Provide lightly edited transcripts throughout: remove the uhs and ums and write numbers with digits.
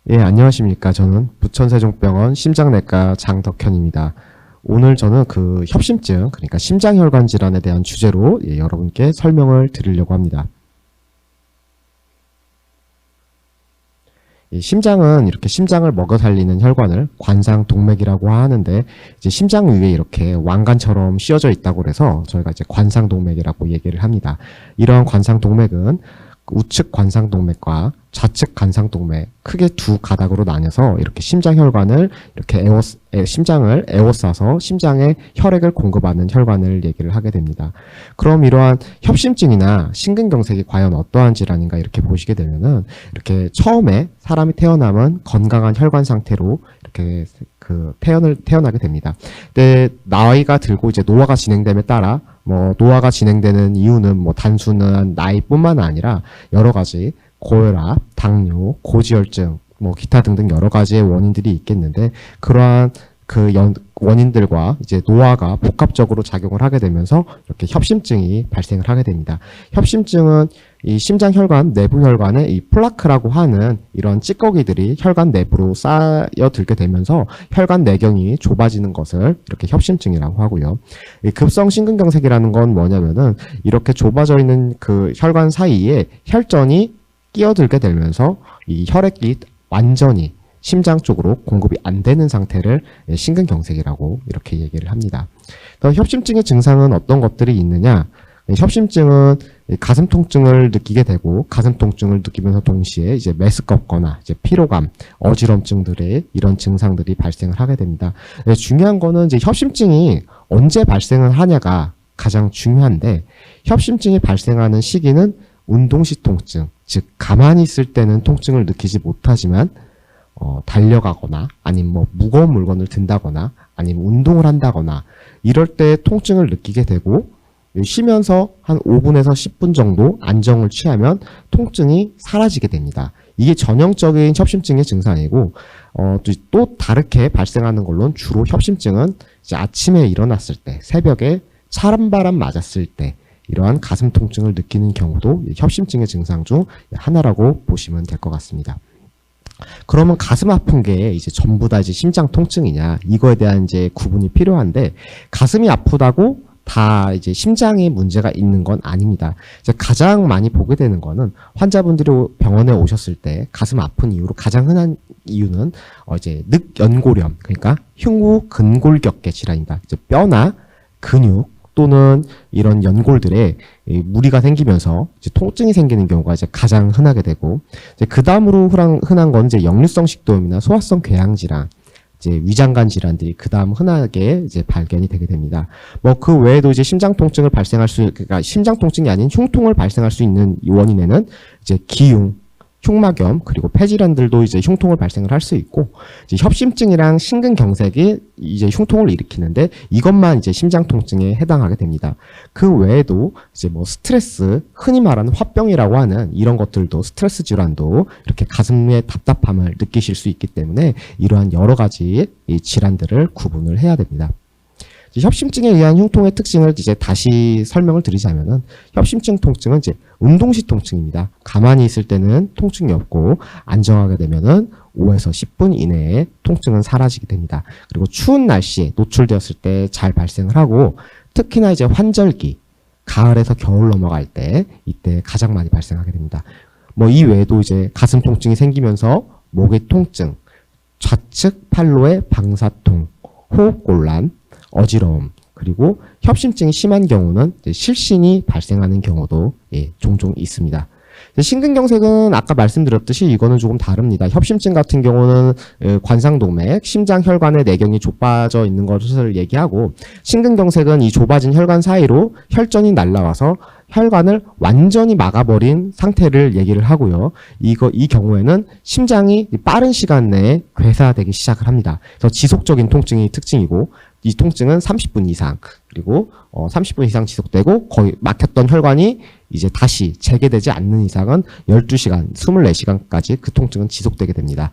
예, 안녕하십니까. 저는 부천세종병원 심장내과 장덕현입니다. 오늘 저는 그 협심증, 그러니까 심장혈관 질환에 대한 주제로 여러분께 설명을 드리려고 합니다. 이 심장은 이렇게 심장을 먹여 살리는 혈관을 관상동맥이라고 하는데, 이제 심장 위에 이렇게 왕관처럼 씌워져 있다고 해서 저희가 이제 관상동맥이라고 얘기를 합니다. 이러한 관상동맥은 우측 관상동맥과 좌측 관상동맥 크게 두 가닥으로 나뉘어서 이렇게 심장혈관을 이렇게 심장을 에워싸서 심장에 혈액을 공급하는 혈관을 얘기를 하게 됩니다. 그럼 이러한 협심증이나 심근경색이 과연 어떠한 질환인가 이렇게 보시게 되면은 이렇게 처음에 사람이 태어나면 건강한 혈관 상태로 이렇게 태어나게 됩니다. 근데 나이가 들고 이제 노화가 진행됨에 따라 노화가 진행되는 이유는 단순한 나이뿐만 아니라 여러 가지 고혈압, 당뇨, 고지혈증, 기타 등등 여러 가지의 원인들이 있겠는데, 그러한 원인들과 이제 노화가 복합적으로 작용을 하게 되면서 이렇게 협심증이 발생을 하게 됩니다. 협심증은 이 심장혈관 내부 혈관에 이 플라크라고 하는 이런 찌꺼기들이 혈관 내부로 쌓여들게 되면서 혈관 내경이 좁아지는 것을 이렇게 협심증이라고 하고요. 이 급성 심근경색이라는 건 뭐냐면은 이렇게 좁아져 있는 그 혈관 사이에 혈전이 끼어들게 되면서 이 혈액이 완전히 심장 쪽으로 공급이 안 되는 상태를 심근경색이라고 이렇게 얘기를 합니다. 협심증의 증상은 어떤 것들이 있느냐? 협심증은 가슴 통증을 느끼게 되고, 가슴 통증을 느끼면서 동시에 이제 메스껍거나 이제 피로감, 어지럼증들의 이런 증상들이 발생을 하게 됩니다. 중요한 거는 이제 협심증이 언제 발생을 하냐가 가장 중요한데, 협심증이 발생하는 시기는 운동시 통증, 즉 가만히 있을 때는 통증을 느끼지 못하지만 달려가거나 아니면 무거운 물건을 든다거나 아니면 운동을 한다거나 이럴 때 통증을 느끼게 되고, 쉬면서 한 5분에서 10분 정도 안정을 취하면 통증이 사라지게 됩니다. 이게 전형적인 협심증의 증상이고, 또 다르게 발생하는 걸로는 주로 협심증은 이제 아침에 일어났을 때, 새벽에 찬바람 맞았을 때 이러한 가슴 통증을 느끼는 경우도 협심증의 증상 중 하나라고 보시면 될 것 같습니다. 그러면 가슴 아픈 게 이제 전부 다 이제 심장 통증이냐, 이거에 대한 이제 구분이 필요한데, 가슴이 아프다고 다 이제 심장에 문제가 있는 건 아닙니다. 이제 가장 많이 보게 되는 거는 환자분들이 병원에 오셨을 때 가슴 아픈 이유로 가장 흔한 이유는 이제 늑연골염, 그러니까 흉부 근골격계 질환입니다. 이제 뼈나 근육 또는 이런 연골들에 무리가 생기면서 이제 통증이 생기는 경우가 이제 가장 흔하게 되고, 이제 그 다음으로 흔한 건 이제 역류성 식도염이나 소화성 궤양 질환, 이제 위장관 질환들이 그 다음 흔하게 이제 발견이 되게 됩니다. 그 외에도 이제 심장 통증을 그러니까 심장 통증이 아닌 흉통을 발생할 수 있는 원인에는 이제 기흉, 흉막염, 그리고 폐질환들도 이제 흉통을 발생을 할 수 있고, 이제 협심증이랑 심근경색이 이제 흉통을 일으키는데 이것만 이제 심장 통증에 해당하게 됩니다. 그 외에도 이제 스트레스, 흔히 말하는 화병이라고 하는 이런 것들도, 스트레스 질환도 이렇게 가슴의 답답함을 느끼실 수 있기 때문에 이러한 여러 가지 이 질환들을 구분을 해야 됩니다. 협심증에 의한 흉통의 특징을 이제 다시 설명을 드리자면은, 협심증 통증은 이제 운동시 통증입니다. 가만히 있을 때는 통증이 없고, 안정하게 되면은 5에서 10분 이내에 통증은 사라지게 됩니다. 그리고 추운 날씨에 노출되었을 때 잘 발생을 하고, 특히나 이제 환절기, 가을에서 겨울 넘어갈 때 이때 가장 많이 발생하게 됩니다. 이 외에도 이제 가슴 통증이 생기면서 목의 통증, 좌측 팔로의 방사통, 호흡곤란, 어지러움, 그리고 협심증이 심한 경우는 실신이 발생하는 경우도 종종 있습니다. 심근경색은 아까 말씀드렸듯이 이거는 조금 다릅니다. 협심증 같은 경우는 관상동맥, 심장혈관의 내경이 좁아져 있는 것을 얘기하고, 심근경색은 이 좁아진 혈관 사이로 혈전이 날라와서 혈관을 완전히 막아버린 상태를 얘기를 하고요. 이 경우에는 심장이 빠른 시간 내에 괴사되기 시작을 합니다. 그래서 지속적인 통증이 특징이고, 이 통증은 30분 이상, 그리고 30분 이상 지속되고, 거의 막혔던 혈관이 이제 다시 재개되지 않는 이상은 12시간, 24시간까지 그 통증은 지속되게 됩니다.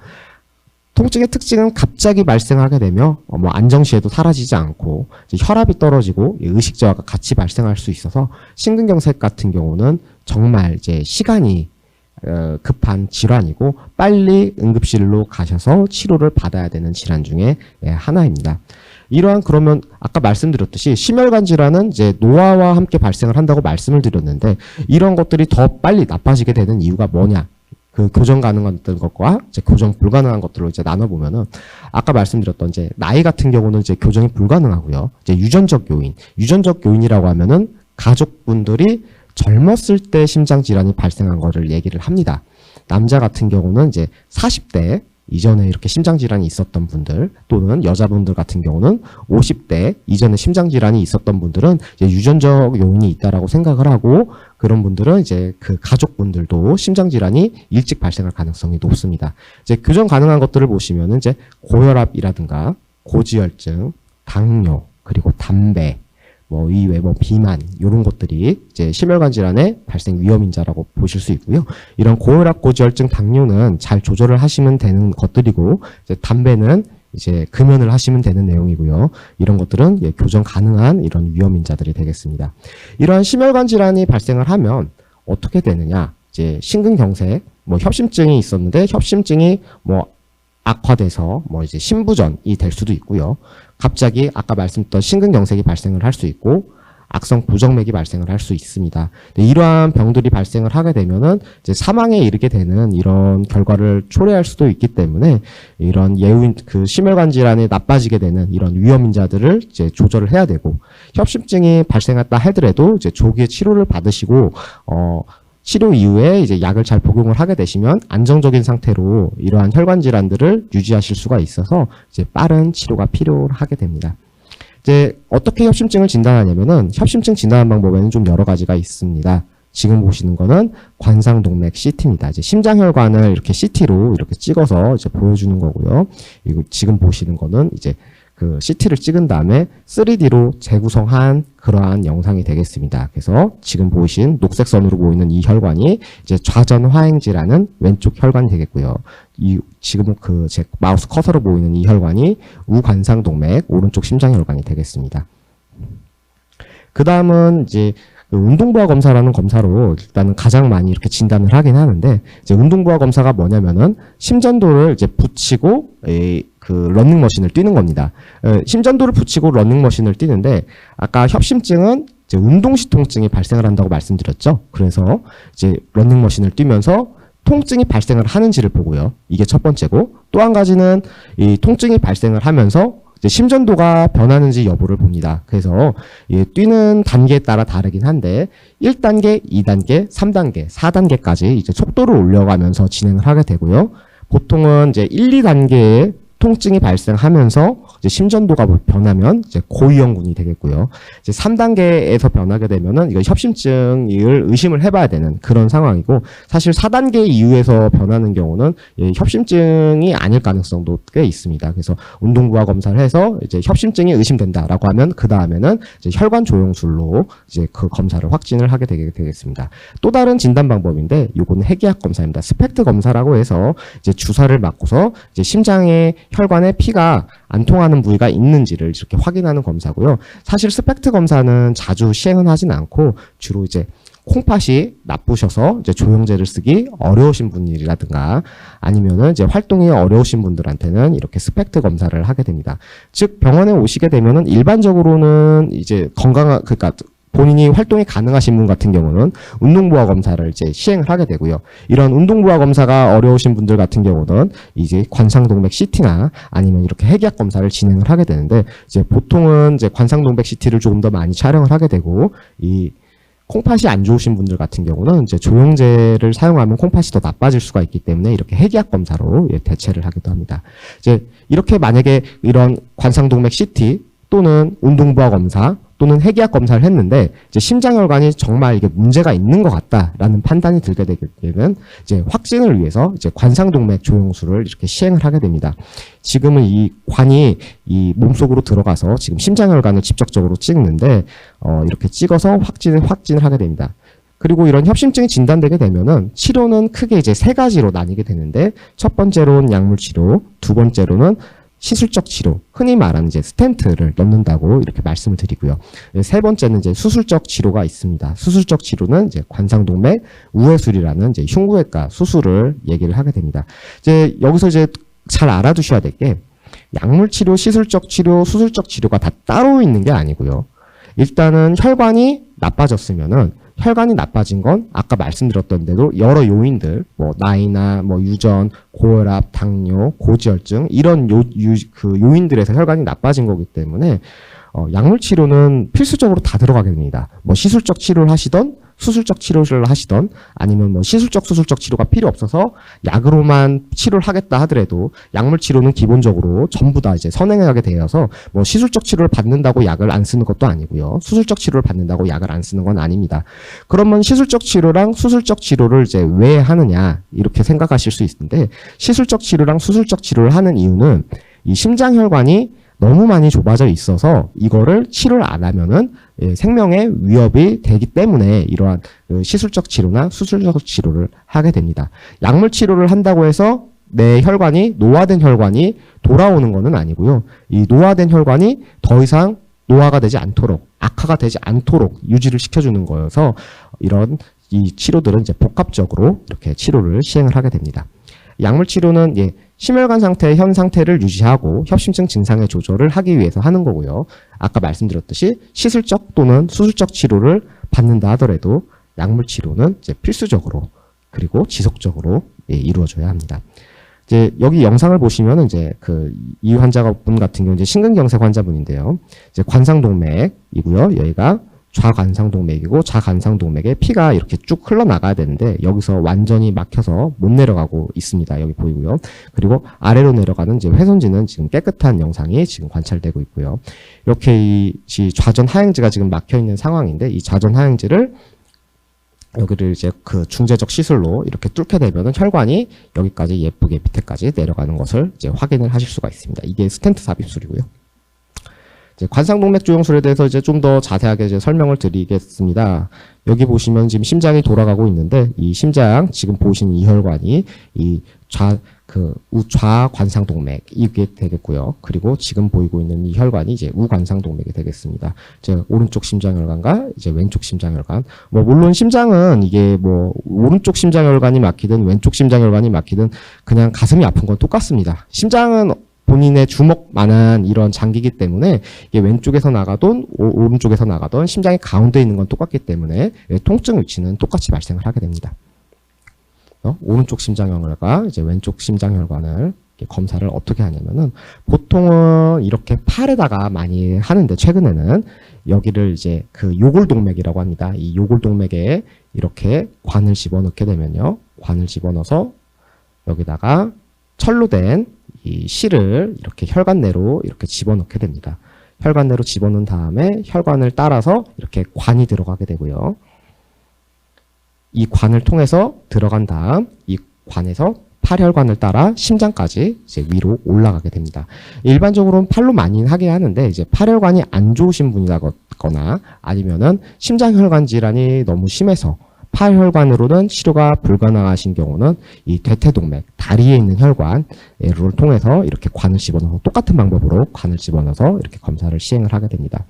통증의 특징은 갑자기 발생하게 되며 안정시에도 사라지지 않고, 이제 혈압이 떨어지고 의식 저하가 같이 발생할 수 있어서, 심근경색 같은 경우는 정말 이제 시간이 급한 질환이고 빨리 응급실로 가셔서 치료를 받아야 되는 질환 중에 하나입니다. 이러한 그러면 아까 말씀드렸듯이 심혈관 질환은 이제 노화와 함께 발생을 한다고 말씀을 드렸는데 이런 것들이 더 빨리 나빠지게 되는 이유가 뭐냐? 그 교정 가능한 것과 이제 교정 불가능한 것들로 이제 나눠보면은 아까 말씀드렸던 이제 나이 같은 경우는 이제 교정이 불가능하고요. 이제 유전적 요인이라고 하면은 가족분들이 젊었을 때 심장 질환이 발생한 거를 얘기를 합니다. 남자 같은 경우는 이제 40대 이전에 이렇게 심장질환이 있었던 분들 또는 여자분들 같은 경우는 50대 이전에 심장질환이 있었던 분들은 이제 유전적 요인이 있다라고 생각을 하고 그런 분들은 이제 그 가족분들도 심장질환이 일찍 발생할 가능성이 높습니다. 이제 교정 가능한 것들을 보시면은 이제 고혈압이라든가 고지혈증, 당뇨, 그리고 담배, 이외 비만 이런 것들이 이제 심혈관 질환의 발생 위험인자라고 보실 수 있고요. 이런 고혈압, 고지혈증, 당뇨는 잘 조절을 하시면 되는 것들이고 이제 담배는 이제 금연을 하시면 되는 내용이고요. 이런 것들은 교정 가능한 이런 위험인자들이 되겠습니다. 이러한 심혈관 질환이 발생을 하면 어떻게 되느냐? 이제 심근경색, 협심증이 있었는데 협심증이 악화돼서 이제 심부전이 될 수도 있고요. 갑자기 아까 말씀드렸던 심근경색이 발생을 할 수 있고 악성 부정맥이 발생을 할 수 있습니다. 이러한 병들이 발생을 하게 되면은 이제 사망에 이르게 되는 이런 결과를 초래할 수도 있기 때문에 이런 그 심혈관 질환이 나빠지게 되는 이런 위험인자들을 이제 조절을 해야 되고 협심증이 발생했다 하더라도 이제 조기에 치료를 받으시고 치료 이후에 이제 약을 잘 복용을 하게 되시면 안정적인 상태로 이러한 혈관 질환들을 유지하실 수가 있어서 이제 빠른 치료가 필요하게 됩니다. 이제 어떻게 협심증을 진단하냐면은 협심증 진단 방법에는 좀 여러 가지가 있습니다. 지금 보시는 거는 관상동맥 CT입니다. 이제 심장혈관을 이렇게 CT로 이렇게 찍어서 이제 보여주는 거고요. 이거 지금 보시는 거는 이제 그 CT를 찍은 다음에 3D로 재구성한 그러한 영상이 되겠습니다. 그래서 지금 보이신 녹색 선으로 보이는 이 혈관이 이제 좌전 화행지라는 왼쪽 혈관이 되겠고요. 지금 그 제 마우스 커서로 보이는 이 혈관이 우관상동맥 오른쪽 심장혈관이 되겠습니다. 그 다음은 이제 운동부하 검사라는 검사로 일단은 가장 많이 이렇게 진단을 하긴 하는데 이제 운동부하 검사가 뭐냐면은 심전도를 이제 붙이고 그 러닝머신을 뛰는 겁니다. 심전도를 붙이고 러닝머신을 뛰는데 아까 협심증은 이제 운동시 통증이 발생을 한다고 말씀드렸죠. 그래서 이제 러닝머신을 뛰면서 통증이 발생을 하는지를 보고요. 이게 첫 번째고 또 한 가지는 이 통증이 발생을 하면서 이제 심전도가 변하는지 여부를 봅니다. 그래서 뛰는 단계에 따라 다르긴 한데 1단계, 2단계, 3단계, 4단계까지 이제 속도를 올려가면서 진행을 하게 되고요. 보통은 이제 1, 2단계에 통증이 발생하면서 이제 심전도가 변하면 이제 고위험군이 되겠고요. 이제 3단계에서 변하게 되면은 이거 협심증을 의심을 해봐야 되는 그런 상황이고 사실 4단계 이후에서 변하는 경우는 협심증이 아닐 가능성도 꽤 있습니다. 그래서 운동부하 검사를 해서 이제 협심증이 의심된다라고 하면 그 다음에는 이제 혈관 조영술로 이제 그 검사를 확진을 하게 되겠습니다. 또 다른 진단 방법인데 요거는 핵의학 검사입니다. 스펙트 검사라고 해서 이제 주사를 맞고서 이제 심장에 혈관에 피가 안 통하는 부위가 있는지를 이렇게 확인하는 검사고요. 사실 스펙트 검사는 자주 시행은 하진 않고 주로 이제 콩팥이 나쁘셔서 이제 조영제를 쓰기 어려우신 분이라든가 아니면은 이제 활동이 어려우신 분들한테는 이렇게 스펙트 검사를 하게 됩니다. 즉 병원에 오시게 되면은 일반적으로는 이제 그러니까 본인이 활동이 가능하신 분 같은 경우는 운동부하 검사를 이제 시행을 하게 되고요. 이런 운동부하 검사가 어려우신 분들 같은 경우는 이제 관상동맥 CT나 아니면 이렇게 핵의학 검사를 진행을 하게 되는데 이제 보통은 이제 관상동맥 CT를 조금 더 많이 촬영을 하게 되고 이 콩팥이 안 좋으신 분들 같은 경우는 이제 조영제를 사용하면 콩팥이 더 나빠질 수가 있기 때문에 이렇게 핵의학 검사로 대체를 하기도 합니다. 이제 이렇게 만약에 이런 관상동맥 CT 또는 운동부하 검사 또는 핵의학 검사를 했는데 이제 심장혈관이 정말 이게 문제가 있는 것 같다라는 판단이 들게 되면 이제 확진을 위해서 이제 관상동맥 조영술을 이렇게 시행을 하게 됩니다. 지금은 이 관이 이 몸속으로 들어가서 지금 심장혈관을 직접적으로 찍는데 이렇게 찍어서 확진을 하게 됩니다. 그리고 이런 협심증이 진단되게 되면은 치료는 크게 이제 세 가지로 나뉘게 되는데 첫 번째로는 약물 치료, 두 번째로는 시술적 치료, 흔히 말하는 이제 스텐트를 넣는다고 이렇게 말씀을 드리고요. 세 번째는 이제 수술적 치료가 있습니다. 수술적 치료는 이제 관상동맥 우회술이라는 이제 흉부외과 수술을 얘기를 하게 됩니다. 이제 여기서 이제 잘 알아두셔야 될 게 약물 치료, 시술적 치료, 수술적 치료가 다 따로 있는 게 아니고요. 일단은 혈관이 나빠졌으면은 혈관이 나빠진 건 아까 말씀드렸던 대로 여러 요인들, 뭐 나이나 뭐 유전, 고혈압, 당뇨, 고지혈증 이런 요인들에서 혈관이 나빠진 거기 때문에 약물 치료는 필수적으로 다 들어가게 됩니다. 뭐 시술적 치료를 하시던 수술적 치료를 하시던 아니면 뭐 시술적 수술적 치료가 필요 없어서 약으로만 치료를 하겠다 하더라도 약물 치료는 기본적으로 전부 다 이제 선행하게 되어서 뭐 시술적 치료를 받는다고 약을 안 쓰는 것도 아니고요. 수술적 치료를 받는다고 약을 안 쓰는 건 아닙니다. 그러면 시술적 치료랑 수술적 치료를 이제 왜 하느냐 이렇게 생각하실 수 있는데 시술적 치료랑 수술적 치료를 하는 이유는 이 심장혈관이 너무 많이 좁아져 있어서 이거를 치료를 안 하면은 생명에 위협이 되기 때문에 이러한 시술적 치료나 수술적 치료를 하게 됩니다. 약물 치료를 한다고 해서 내 혈관이 노화된 혈관이 돌아오는 것은 아니고요. 이 노화된 혈관이 더 이상 노화가 되지 않도록 악화가 되지 않도록 유지를 시켜주는 거여서 이런 이 치료들은 이제 복합적으로 이렇게 치료를 시행을 하게 됩니다. 약물 치료는 심혈관 상태의 현 상태를 유지하고 협심증 증상의 조절을 하기 위해서 하는 거고요. 아까 말씀드렸듯이 시술적 또는 수술적 치료를 받는다 하더라도 약물 치료는 이제 필수적으로 그리고 지속적으로 이루어져야 합니다. 이제 여기 영상을 보시면은 이제 이 환자분 같은 경우 이제 심근경색 환자분인데요. 이제 관상동맥이고요. 여기가 좌관상동맥이고 좌관상동맥에 피가 이렇게 쭉 흘러나가야 되는데 여기서 완전히 막혀서 못 내려가고 있습니다. 여기 보이고요. 그리고 아래로 내려가는 이제 회선지는 지금 깨끗한 영상이 지금 관찰되고 있고요. 이렇게 이 좌전 하행지가 지금 막혀 있는 상황인데 이 좌전 하행지를 여기를 이제 중재적 시술로 이렇게 뚫게 되면은 혈관이 여기까지 예쁘게 밑에까지 내려가는 것을 이제 확인을 하실 수가 있습니다. 이게 스텐트 삽입술이고요. 이제 관상동맥 조영술에 대해서 이제 좀 더 자세하게 이제 설명을 드리겠습니다. 여기 보시면 지금 심장이 돌아가고 있는데 이 심장 지금 보시는 이 혈관이 이 좌관상동맥 이게 되겠고요. 그리고 지금 보이고 있는 이 혈관이 이제 우관상동맥이 되겠습니다. 이제 오른쪽 심장혈관과 이제 왼쪽 심장혈관. 뭐 물론 심장은 이게 뭐 오른쪽 심장혈관이 막히든 왼쪽 심장혈관이 막히든 그냥 가슴이 아픈 건 똑같습니다. 심장은 본인의 주먹만한 이런 장기이기 때문에 이게 왼쪽에서 나가던 오른쪽에서 나가던 심장이 가운데 있는 건 똑같기 때문에 통증 위치는 똑같이 발생을 하게 됩니다. 오른쪽 심장혈관과 이제 왼쪽 심장혈관을 검사를 어떻게 하냐면은 보통은 이렇게 팔에다가 많이 하는데 최근에는 여기를 이제 요골동맥이라고 합니다. 이 요골동맥에 이렇게 관을 집어넣게 되면요. 관을 집어넣어서 여기다가 철로 된 이 실을 이렇게 혈관 내로 이렇게 집어넣게 됩니다. 혈관 내로 집어넣은 다음에 혈관을 따라서 이렇게 관이 들어가게 되고요. 이 관을 통해서 들어간 다음 이 관에서 팔혈관을 따라 심장까지 이제 위로 올라가게 됩니다. 일반적으로는 팔로 많이 하게 하는데 이제 팔혈관이 안 좋으신 분이라거나 아니면은 심장혈관 질환이 너무 심해서 팔혈관으로는 치료가 불가능하신 경우는 이 대퇴동맥, 다리에 있는 혈관을 통해서 이렇게 관을 집어넣어서 똑같은 방법으로 관을 집어넣어서 이렇게 검사를 시행을 하게 됩니다.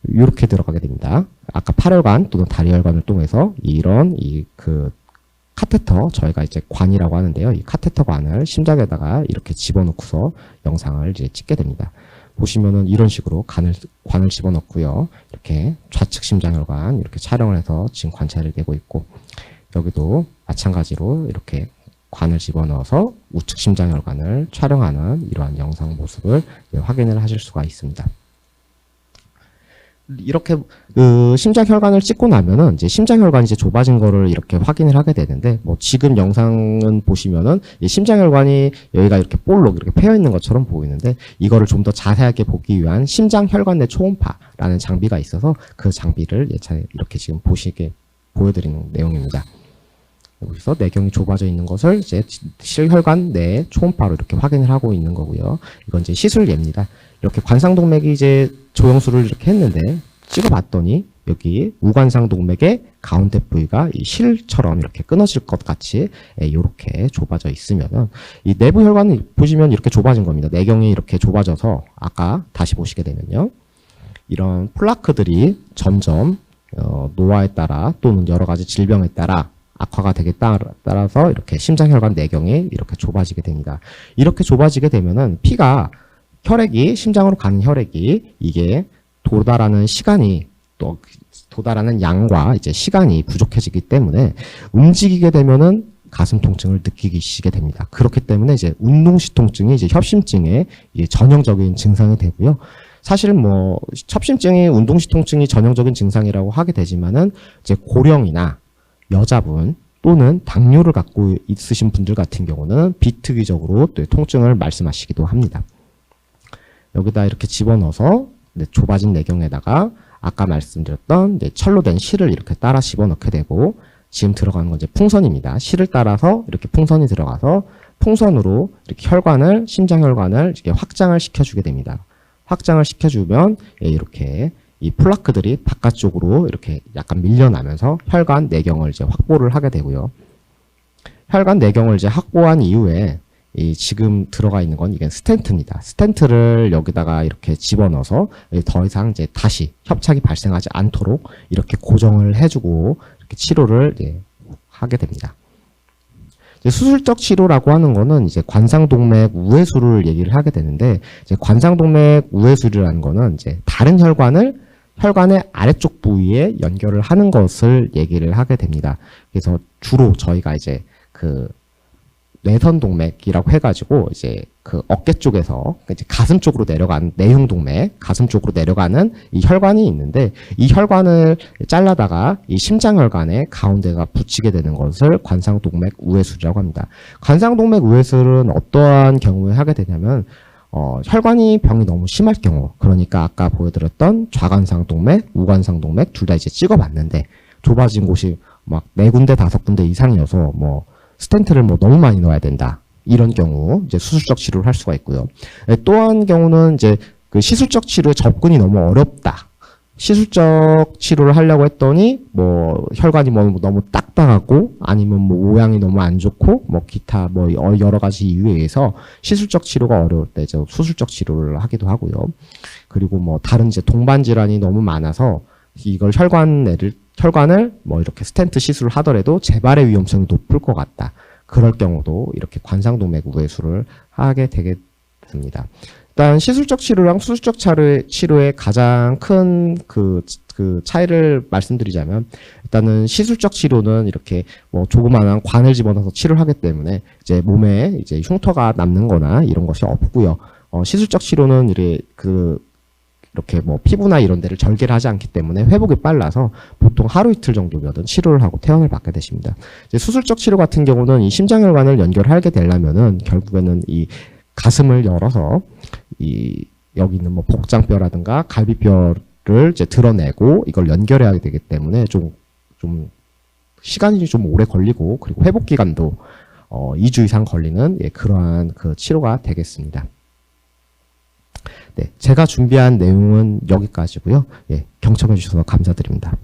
이렇게 들어가게 됩니다. 아까 팔혈관 또는 다리혈관을 통해서 이런 카테터, 저희가 이제 관이라고 하는데요. 이 카테터 관을 심장에다가 이렇게 집어넣고서 영상을 이제 찍게 됩니다. 보시면은 이런 식으로 관을 집어넣고요. 이렇게 좌측 심장혈관 이렇게 촬영을 해서 지금 관찰이 되고 있고 여기도 마찬가지로 이렇게 관을 집어넣어서 우측 심장혈관을 촬영하는 이러한 영상 모습을 확인을 하실 수가 있습니다. 이렇게 심장혈관을 찍고 나면은 이제 심장혈관이 이제 좁아진 거를 이렇게 확인을 하게 되는데 뭐 지금 영상은 보시면은 이 심장혈관이 여기가 이렇게 볼록 이렇게 패여 있는 것처럼 보이는데 이거를 좀 더 자세하게 보기 위한 심장혈관 내 초음파라는 장비가 있어서 그 장비를 이렇게 지금 보여드리는 내용입니다. 여기서 내경이 좁아져 있는 것을 이제 실혈관 내 초음파로 이렇게 확인을 하고 있는 거고요. 이건 이제 시술 예입니다. 이렇게 관상동맥이 이제 조영술을 이렇게 했는데 찍어봤더니 여기 우관상 동맥의 가운데 부위가 이 실처럼 이렇게 끊어질 것 같이 이렇게 좁아져 있으면은 이 내부 혈관을 보시면 이렇게 좁아진 겁니다. 내경이 이렇게 좁아져서 아까 다시 보시게 되면요. 이런 플라크들이 점점 노화에 따라 또는 여러 가지 질병에 따라 악화가 되게 따라서 이렇게 심장혈관 내경이 이렇게 좁아지게 됩니다. 이렇게 좁아지게 되면은 피가 혈액이 심장으로 가는 혈액이 이게 도달하는 시간이 또 도달하는 양과 이제 시간이 부족해지기 때문에 움직이게 되면은 가슴 통증을 느끼시게 됩니다. 그렇기 때문에 이제 운동시 통증이 이제 협심증의 전형적인 증상이 되고요. 사실 뭐 협심증이 운동시 통증이 전형적인 증상이라고 하게 되지만은 이제 고령이나 여자분 또는 당뇨를 갖고 있으신 분들 같은 경우는 비특이적으로 또 통증을 말씀하시기도 합니다. 여기다 이렇게 집어넣어서 좁아진 내경에다가 아까 말씀드렸던 철로 된 실을 이렇게 따라 집어넣게 되고 지금 들어가는 건 이제 풍선입니다. 실을 따라서 이렇게 풍선이 들어가서 풍선으로 이렇게 혈관을 심장혈관을 이렇게 확장을 시켜주게 됩니다. 확장을 시켜주면 이렇게 이 플라크들이 바깥쪽으로 이렇게 약간 밀려나면서 혈관 내경을 이제 확보를 하게 되고요. 혈관 내경을 이제 확보한 이후에 이 지금 들어가 있는 건 이게 스텐트입니다. 스텐트를 여기다가 이렇게 집어넣어서 더 이상 이제 다시 협착이 발생하지 않도록 이렇게 고정을 해주고 이렇게 치료를 이제 하게 됩니다. 이제 수술적 치료라고 하는 거는 이제 관상동맥 우회수를 얘기를 하게 되는데 이제 관상동맥 우회수라는 거는 이제 다른 혈관의 아래쪽 부위에 연결을 하는 것을 얘기를 하게 됩니다. 그래서 주로 저희가 이제 그 뇌선동맥이라고 해가지고 이제 그 어깨 쪽에서 이제 가슴 쪽으로 내려가는 내흉동맥, 가슴 쪽으로 내려가는 이 혈관이 있는데 이 혈관을 잘라다가 이 심장혈관의 가운데가 붙이게 되는 것을 관상동맥 우회수라고 합니다. 관상동맥 우회수는 어떠한 경우에 하게 되냐면 혈관이 병이 너무 심할 경우, 그러니까 아까 보여드렸던 좌관상동맥, 우관상동맥 둘 다 이제 찍어봤는데 좁아진 곳이 막 4군데, 5군데 이상이어서 뭐 스텐트를 뭐 너무 많이 넣어야 된다. 이런 경우 이제 수술적 치료를 할 수가 있고요. 또 한 경우는 이제 그 시술적 치료에 접근이 너무 어렵다. 시술적 치료를 하려고 했더니 뭐 혈관이 뭐 너무 딱딱하고 아니면 뭐 모양이 너무 안 좋고 뭐 기타 뭐 여러 가지 이유에 의해서 시술적 치료가 어려울 때 이제 수술적 치료를 하기도 하고요. 그리고 뭐 다른 이제 동반 질환이 너무 많아서 이걸 혈관을 뭐 이렇게 스텐트 시술을 하더라도 재발의 위험성이 높을 것 같다. 그럴 경우도 이렇게 관상동맥 우회수를 하게 되겠습니다. 일단 시술적 치료랑 수술적 치료의 가장 큰 그 차이를 말씀드리자면 일단은 시술적 치료는 이렇게 뭐 조그마한 관을 집어넣어서 치료를 하기 때문에 이제 몸에 이제 흉터가 남는 거나 이런 것이 없고요. 시술적 치료는 이렇게 뭐 피부나 이런 데를 절개를 하지 않기 때문에 회복이 빨라서 보통 하루 이틀 정도면 치료를 하고 퇴원을 받게 되십니다. 이제 수술적 치료 같은 경우는 이 심장혈관을 연결하게 되려면은 결국에는 이 가슴을 열어서 여기 있는 뭐 복장뼈라든가 갈비뼈를 이제 드러내고 이걸 연결해야 되기 때문에 좀 시간이 좀 오래 걸리고 그리고 회복 기간도 2주 이상 걸리는 그러한 그 치료가 되겠습니다. 네, 제가 준비한 내용은 여기까지고요. 경청해 주셔서 감사드립니다.